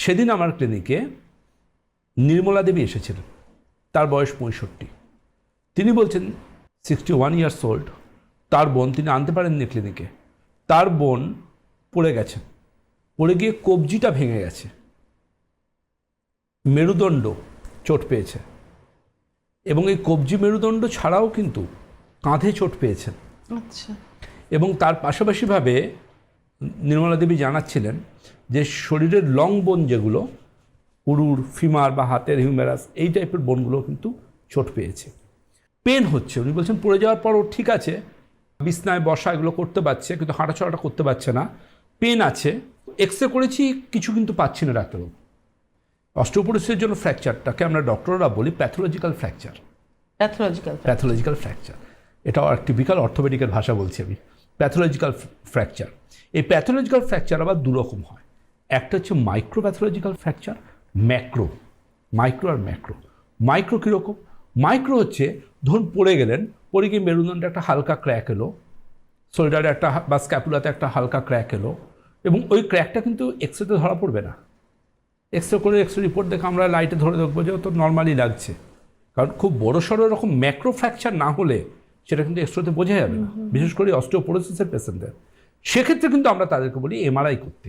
সেদিন আমার ক্লিনিকে নির্মলা দেবী এসেছিলেন, তার বয়স 65। তিনি বলছেন 61 ইয়ার্স ওল্ড, তার বোন তিনি আনতে পারেননি ক্লিনিকে, তার বোন পড়ে গেছেন, পড়ে গিয়ে কবজিটা ভেঙে গেছে, মেরুদণ্ড চোট পেয়েছে, এবং এই কবজি মেরুদণ্ড ছাড়াও কিন্তু কাঁধে চোট পেয়েছেন। আচ্ছা। এবং তার পাশাপাশিভাবে নির্মলা দেবী জানাচ্ছিলেন যে শরীরের লং বোন যেগুলো, উরুর, ফিমার বা হাতের হিউমেরাস, এই টাইপের বোনগুলো কিন্তু চোট পেয়েছে। পেন হচ্ছে, উনি বলছেন পড়ে যাওয়ার পরও ঠিক আছে, বিছনায় বসা এগুলো করতে পারছে, কিন্তু হাঁটাচলাটা করতে পারছে না, পেন আছে। এক্সরে করেছি, কিছু কিন্তু পাচ্ছি না ডাক্তারবাবু। অস্টিওপোরোসিসের জন্য ফ্র্যাকচারটাকে আমরা ডক্টররা বলি প্যাথোলজিক্যাল ফ্র্যাকচার। প্যাথোলজিক্যাল ফ্র্যাকচার, এটাও আর টিপিক্যাল অর্থোপেডিকের ভাষা বলছি আমি, প্যাথোলজিক্যাল ফ্র্যাকচার। এই প্যাথোলজিক্যাল ফ্র্যাকচার আবার দুরকম হয়, একটা হচ্ছে মাইক্রো প্যাথোলজিক্যাল ফ্র্যাকচার, মাইক্রো আর ম্যাক্রো। মাইক্রো কীরকম? মাইক্রো হচ্ছে ধরুন পড়ে গেলেন, পড়ে গিয়ে মেরুদণ্ডে একটা হালকা ক্র্যাক এলো, শোল্ডারে একটা বা স্ক্যাপুলাতে একটা হালকা ক্র্যাক এলো, এবং ওই ক্র্যাকটা কিন্তু এক্সরেতে ধরা পড়বে না। এক্সরে করে এক্সরে রিপোর্ট দেখে আমরা লাইটে ধরে দেখবো যে তো নর্মালি লাগছে, কারণ খুব বড় সড়ো এরকম ম্যাক্রো ফ্র্যাকচার না হলে সেটা কিন্তু এক্সরেতে বোঝা যাবে না, বিশেষ করে অস্টিওপোরোসিসের পেশেন্টদের। সেক্ষেত্রে কিন্তু আমরা তাদেরকে বলি এমআরআই করতে।